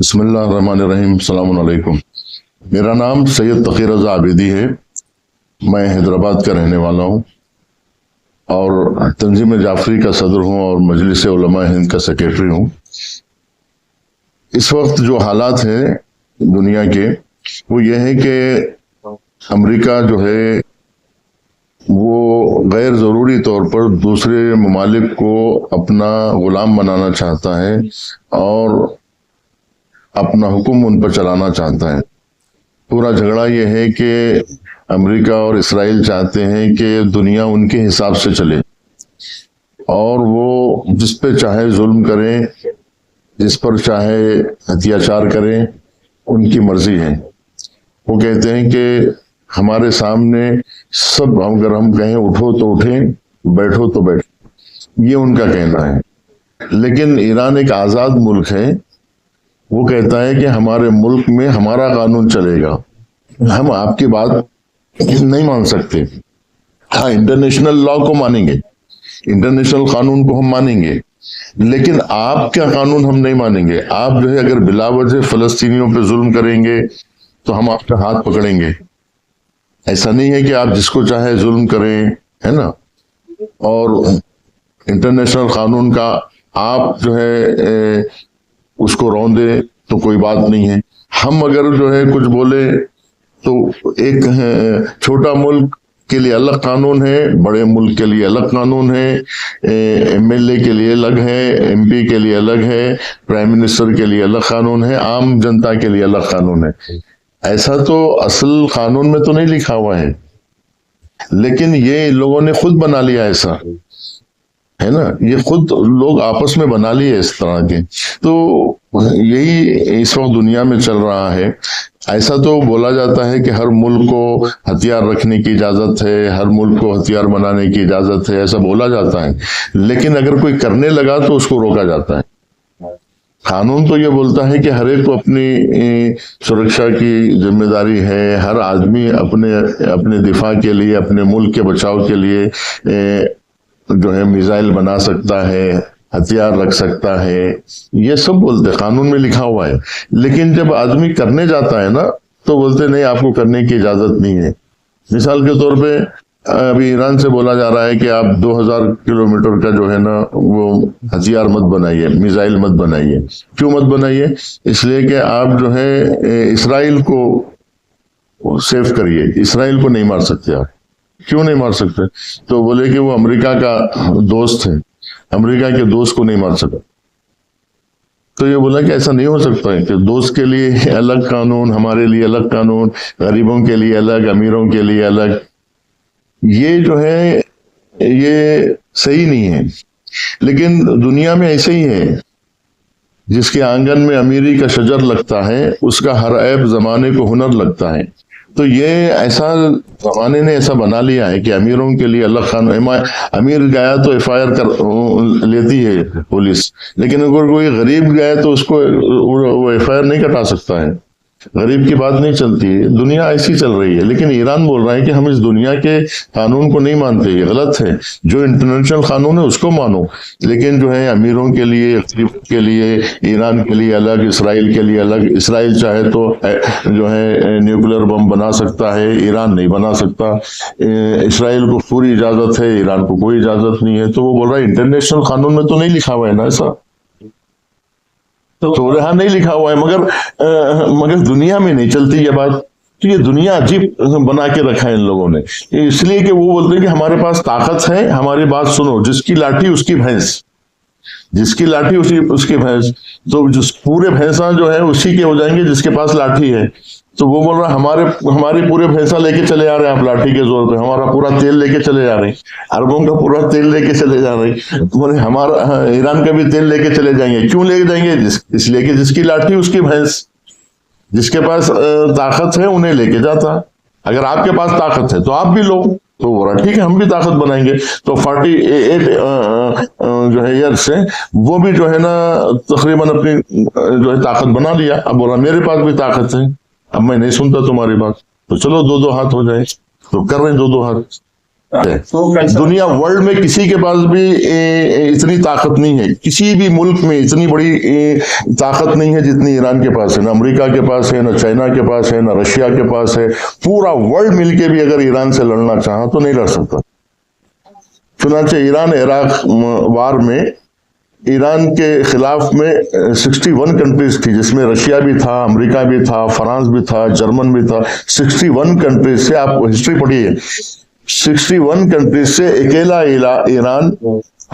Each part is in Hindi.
बिस्मिल्लाहिर्रहमानिर्रहीम, अस्सलाम वालेकुम। मेरा नाम सैयद तक़ी रज़ा आबिदी है। मैं हैदराबाद का रहने वाला हूँ और तंजीम जाफरी का सदर हूँ और मजलिस उलमा हिंद का सेक्रेटरी हूँ। इस वक्त जो हालात हैं दुनिया के वो ये है कि अमेरिका जो है वो गैर ज़रूरी तौर पर दूसरे ममालिक को अपना गुलाम बनाना चाहता है और अपना हुक्म उन पर चलाना चाहता है। पूरा झगड़ा ये है कि अमेरिका और इसराइल चाहते हैं कि दुनिया उनके हिसाब से चले और वो जिस पे चाहे जुल्म करें, जिस पर चाहे अत्याचार करें, उनकी मर्जी है। वो कहते हैं कि हमारे सामने सब, अगर हम कहें उठो तो उठें, बैठो तो बैठो, ये उनका कहना है। लेकिन ईरान एक आज़ाद मुल्क है। वो कहता है कि हमारे मुल्क में हमारा कानून चलेगा, हम आपकी बात नहीं मान सकते। हाँ, इंटरनेशनल लॉ को मानेंगे, इंटरनेशनल कानून को हम मानेंगे, लेकिन आपका कानून हम नहीं मानेंगे। आप जो है अगर बिलावजह फलस्तीनियों पे जुल्म करेंगे तो हम आपका हाथ पकड़ेंगे। ऐसा नहीं है कि आप जिसको चाहे जुल्म करें, है ना। और इंटरनेशनल कानून का आप जो है उसको रौंदे तो कोई बात नहीं है। हम अगर जो है कुछ बोले तो एक छोटा मुल्क के लिए अलग कानून है, बड़े मुल्क के लिए अलग कानून है, एमएलए के लिए अलग है, एमपी के लिए अलग है, प्राइम मिनिस्टर के लिए अलग कानून है, आम जनता के लिए अलग कानून है। ऐसा तो असल कानून में तो नहीं लिखा हुआ है, लेकिन ये लोगों ने खुद बना लिया ऐसा, है ना। ये खुद लोग आपस में बना लिए इस तरह के। तो यही इस वक्त दुनिया में चल रहा है। ऐसा तो बोला जाता है कि हर मुल्क को हथियार रखने की इजाजत है, हर मुल्क को हथियार बनाने की इजाजत है, ऐसा बोला जाता है। लेकिन अगर कोई करने लगा तो उसको रोका जाता है। कानून तो ये बोलता है कि हर एक को अपनी सुरक्षा की जिम्मेदारी है। हर आदमी अपने अपने दिफा के लिए, अपने मुल्क के बचाव के लिए जो है मिसाइल बना सकता है, हथियार रख सकता है, ये सब बोलते, कानून में लिखा हुआ है। लेकिन जब आदमी करने जाता है ना तो बोलते नहीं, आपको करने की इजाजत नहीं है। मिसाल के तौर पे अभी ईरान से बोला जा रहा है कि आप 2000 किलोमीटर का जो है ना वो हथियार मत बनाइए, मिसाइल मत बनाइए। क्यों मत बनाइए? इसलिए कि आप जो है इसराइल को सेव करिए, इसराइल को नहीं मार सकते आप। क्यों नहीं मार सकते? तो बोले कि वो अमेरिका का दोस्त है, अमेरिका के दोस्त को नहीं मार सका। तो ये बोला कि ऐसा नहीं हो सकता है कि दोस्त के लिए अलग कानून, हमारे लिए अलग कानून, गरीबों के लिए अलग, अमीरों के लिए अलग। ये जो है ये सही नहीं है। लेकिन दुनिया में ऐसे ही है, जिसके आंगन में अमीरी का शजर लगता है उसका हर ऐब जमाने को हुनर लगता है। तो ये ऐसा जमाने ने ऐसा बना लिया है कि अमीरों के लिए अलग कानून। अमीर गया तो एफआईआर कर लेती है पुलिस, लेकिन अगर कोई गरीब गया तो उसको वो एफआईआर नहीं कटा सकता है। गरीब की बात नहीं चलती है। दुनिया ऐसी चल रही है। लेकिन ईरान बोल रहा है कि हम इस दुनिया के कानून को नहीं मानते, ये गलत है। जो इंटरनेशनल कानून है उसको मानो, लेकिन जो है अमीरों के लिए, गरीब के लिए, ईरान के लिए अलग, इसराइल के लिए अलग। इसराइल चाहे तो जो है न्यूक्लियर बम बना सकता है, ईरान नहीं बना सकता। इसराइल को पूरी इजाजत है, ईरान को कोई इजाजत नहीं है। तो वो बोल रहा है इंटरनेशनल कानून में तो नहीं लिखा हुआ है ना ऐसा। तो यहाँ नहीं लिखा हुआ है, मगर दुनिया में नहीं चलती ये बात। तो ये दुनिया अजीब बना के रखा है इन लोगों ने, इसलिए कि वो बोलते हैं कि हमारे पास ताकत है, हमारी बात सुनो। जिसकी लाठी उसकी भैंस, जिसकी लाठी उसकी भैंस। तो जिस पूरे भैंसा जो है उसी के हो जाएंगे जिसके पास लाठी है। तो वो बोल रहा हमारी पूरे भैंसा लेके चले आ रहे हैं आप लाठी के जोर पे, हमारा पूरा तेल लेके चले जा रहे हैं, अरबों का पूरा तेल लेके चले जा रहे हैं। बोले हमारा ईरान का भी तेल लेके चले जाएंगे। क्यों लेके जाएंगे? इसलिए कि जिसकी लाठी उसकी भैंस, जिसके पास ताकत है उन्हें लेके जाता। अगर आपके पास ताकत है तो आप भी लो। तो बोला ठीक है, हम भी ताकत बनाएंगे। तो 48 जो है ईयर से वो भी जो है ना तकरीबन अपनी जो है ताकत बना लिया। अब बोला मेरे पास भी ताकत है, अब मैं नहीं सुनता तुम्हारी बात, तो चलो दो दो हाथ हो जाए। तो कर रहे हैं दो दो हाथ। दुनिया वर्ल्ड में किसी के पास भी इतनी ताकत नहीं है, किसी भी मुल्क में इतनी बड़ी ताकत नहीं है जितनी ईरान के पास है। ना अमेरिका के पास है, ना चाइना के पास है, ना रशिया के पास है। पूरा वर्ल्ड मिलके भी अगर ईरान से लड़ना चाहा तो नहीं लड़ सकता। चुनांचे ईरान इराक वार में ईरान के खिलाफ में 61 कंट्रीज थी, जिसमें रशिया भी था, अमेरिका भी था, फ्रांस भी था, जर्मन भी था। 61 कंट्रीज से, आप हिस्ट्री पढ़िए, 61 कंट्रीज से अकेला ईरान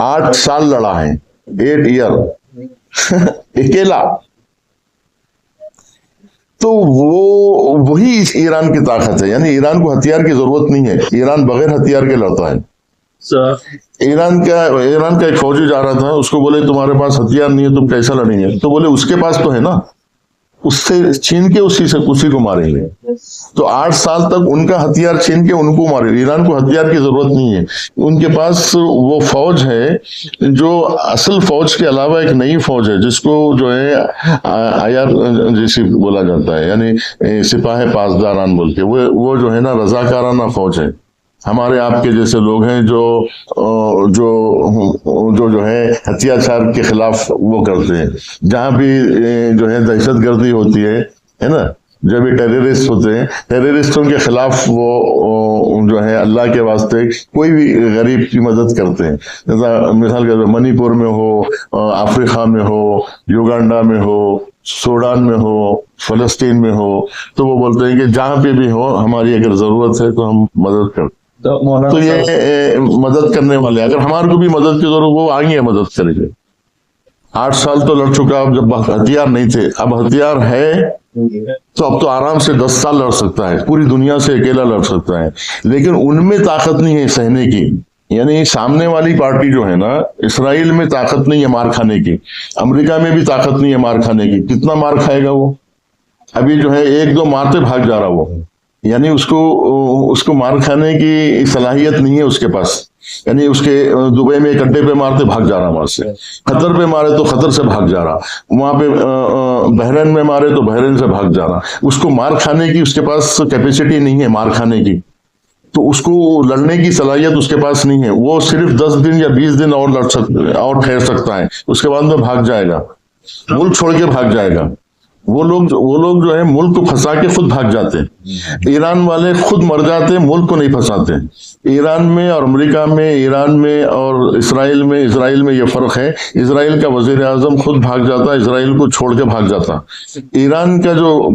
8 साल लड़ा है, 8 ईयर अकेला। तो वो वही ईरान की ताकत है। यानी ईरान को हथियार की जरूरत नहीं है, ईरान बगैर हथियार के लड़ता है। ईरान का एक फौजी जा रहा था, उसको बोले तुम्हारे पास हथियार नहीं है, तुम कैसा लड़ेंगे? तो बोले उसके पास तो है ना, उससे छीन के उसी को मारेंगे। तो 8 साल तक उनका हथियार छीन के उनको मारे। ईरान को हथियार की जरूरत नहीं है, उनके पास वो फौज है जो असल फौज के अलावा एक नई फौज है, जिसको जो है आईआर जैसी बोला जाता है, यानी सिपाही पासदारान बोल के। वो जो है ना रजाकाराना फौज है। हमारे आपके जैसे लोग हैं जो है हथियाचार के खिलाफ वो करते हैं। जहां भी जो है दहशतगर्दी होती है ना, जब भी टेररिस्ट होते हैं, टेररिस्टों के खिलाफ वो जो है अल्लाह के वास्ते कोई भी गरीब की मदद करते हैं। जैसा मिसाल के मणिपुर में हो, अफ्रीका में हो, युगांडा में हो, सूडान में हो, फलस्तीन में हो, तो वो बोलते हैं कि जहां पे भी हो हमारी अगर जरूरत है तो हम मदद करते। तो ये मदद करने वाले, अगर हमारे को भी मदद की जरूरत, वो आएंगे मदद करेंगे। 8 साल तो लड़ चुका, अब जब हथियार नहीं थे, अब हथियार है तो अब तो आराम से 10 साल लड़ सकता है, पूरी दुनिया से अकेला लड़ सकता है। लेकिन उनमें ताकत नहीं है सहने की। यानी सामने वाली पार्टी जो है ना, इसराइल में ताकत नहीं है मार खाने की, अमेरिका में भी ताकत नहीं है मार खाने की। कितना मार खाएगा वो? अभी जो है 1-2 मारते भाग जा रहा वो, यानी उसको मार खाने की सलाहियत नहीं है उसके पास। यानी उसके दुबई में एक अड्डे पे मारते भाग जा रहा वहां से, कतर पे मारे तो कतर से भाग जा रहा, वहां पे बहरीन में मारे तो बहरीन से भाग जा रहा। उसको मार खाने की उसके पास कैपेसिटी नहीं है मार खाने की, तो उसको लड़ने की सलाहियत उसके पास नहीं है। वो सिर्फ 10 दिन या 20 दिन और और ठहर सकता है, उसके बाद में भाग जाएगा, मुल्क छोड़ के भाग जाएगा। वो लोग जो है मुल्क को फंसा के खुद भाग जाते हैं। ईरान वाले खुद मर जाते हैं, मुल्क को नहीं फंसाते। ईरान में और अमेरिका में, ईरान में और इसराइल में ये फर्क है। इसराइल का वजीर आजम खुद भाग जाता, इसराइल को छोड़ के भाग जाता। ईरान का जो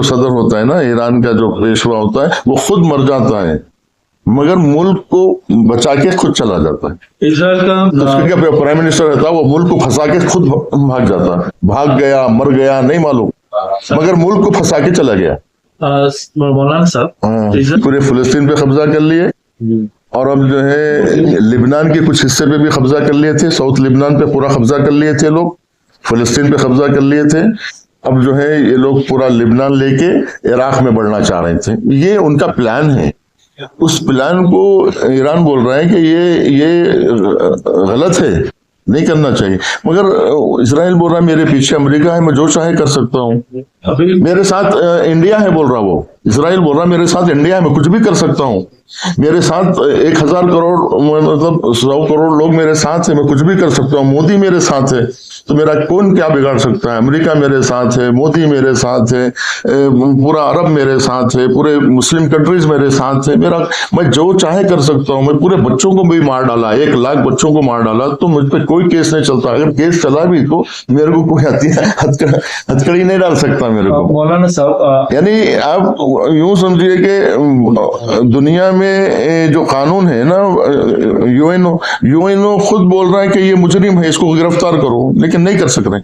सदर होता है ना, ईरान का जो पेशवा होता है, वो खुद मर जाता है मगर मुल्क को बचा के खुद चला जाता है। इजराइल का उसके क्या प्राइम मिनिस्टर रहता है, वो मुल्क को फंसा के खुद भाग जाता, भाग गया मर गया नहीं मालूम, मगर मुल्क को फंसा के चला गया। मौलाना साहब, पूरे फिलिस्तीन पे कब्जा कर लिए, और अब जो है लिबनान के कुछ हिस्से पे भी कब्जा कर लिए थे। साउथ लिबनान पे पूरा कब्जा कर लिए थे लोग, फिलिस्तीन पे कब्जा कर लिए थे। अब जो है ये लोग पूरा लिबनान लेके इराक में बढ़ना चाह रहे थे। ये उनका प्लान है। उस प्लान को ईरान बोल रहा है कि ये गलत है, नहीं करना चाहिए, मगर इसराइल बोल रहा है मेरे पीछे अमेरिका है, मैं जो चाहे कर सकता हूँ। मेरे साथ इंडिया है बोल रहा वो, इसराइल बोल रहा मेरे साथ इंडिया है, मैं कुछ भी कर सकता हूँ। मेरे साथ 1000 करोड़ मतलब 100 करोड़ लोग मेरे साथ है, मैं कुछ भी कर सकता हूँ। मोदी मेरे साथ है तो मेरा कौन क्या बिगाड़ सकता है? अमेरिका मेरे साथ है, मोदी मेरे साथ है, पूरा अरब मेरे साथ है, पूरे मुस्लिम कंट्रीज मेरे साथ है। मैं जो चाहे कर सकता हूँ। मैं पूरे बच्चों को भी मार डाला, 1 लाख बच्चों को मार डाला, तो मुझ पर कोई केस नहीं चलता। अगर केस चला भी तो मेरे को कोई हथकड़ी नहीं डाल सकता मेरे को। मौलाना साहब, यानी आप यूं समझिए कि दुनिया में जो कानून है ना, यूएनओ खुद बोल रहा है कि ये मुजरिम है, इसको गिरफ्तार करो, लेकिन नहीं कर सक रहे।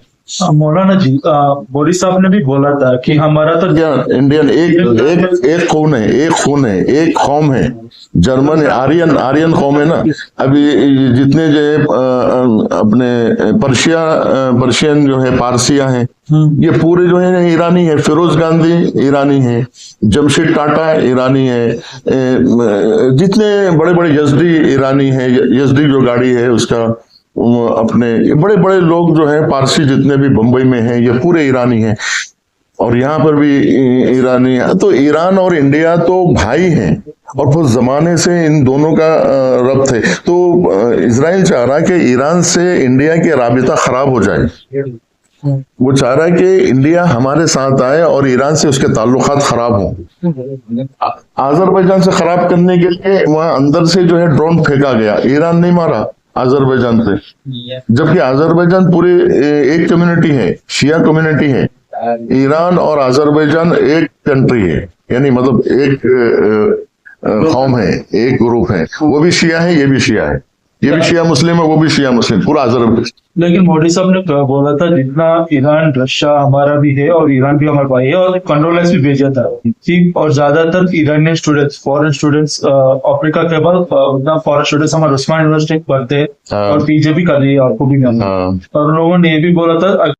मौलाना जी, बोरी साहब ने भी बोला था कि हमारा तो इंडियन एक खून है, एक कौम है, जर्मन आर्यन कौम है ना। अभी जितने जो है अपने पर्शियन जो है, पारसिया हैं, ये पूरे जो है ईरानी है। फिरोज गांधी ईरानी है, जमशेद टाटा ईरानी है, जितने बड़े बड़े यजदी ईरानी है, यजदी जो गाड़ी है उसका, अपने बड़े बड़े लोग जो हैं पारसी जितने भी बंबई में हैं, ये पूरे ईरानी हैं। और यहाँ पर भी ईरानी है। तो ईरान और इंडिया तो भाई हैं, और बहुत जमाने से इन दोनों का रब्त है। तो इजराइल चाह रहा है कि ईरान से इंडिया के राबिता खराब हो जाए। वो चाह रहा है कि इंडिया हमारे साथ आए और ईरान से उसके ताल्लुकात खराब हों। अजरबैजान से खराब करने के लिए वहां अंदर से जो है ड्रोन फेंका गया, ईरान नहीं मारा अजरबैजान से, जबकि अजरबैजान पूरे एक कम्युनिटी है, शिया कम्युनिटी है। ईरान और अजरबैजान एक कंट्री है, यानी मतलब एक कौम है, एक ग्रुप है। वो भी शिया है, ये भी शिया है, ये भी शिया मुस्लिम है, वो भी शिया मुस्लिम, पूरा अजरबैजान। लेकिन मोदी साहब ने बोला था जितना ईरान रशिया हमारा भी है और ईरान भी हमारा भाई है, और कंडोलेंस भी भेजा था ठीक। और ज्यादातर Iranian students, foreign students Africa के बाद उतना फॉरेन स्टूडेंट्स हमारे उस्मान यूनिवर्सिटी पढ़ते हैं हाँ। और पीजे भी कर रही है, आपको भी मालूम है। हाँ। और उन लोगों ने ये भी बोला था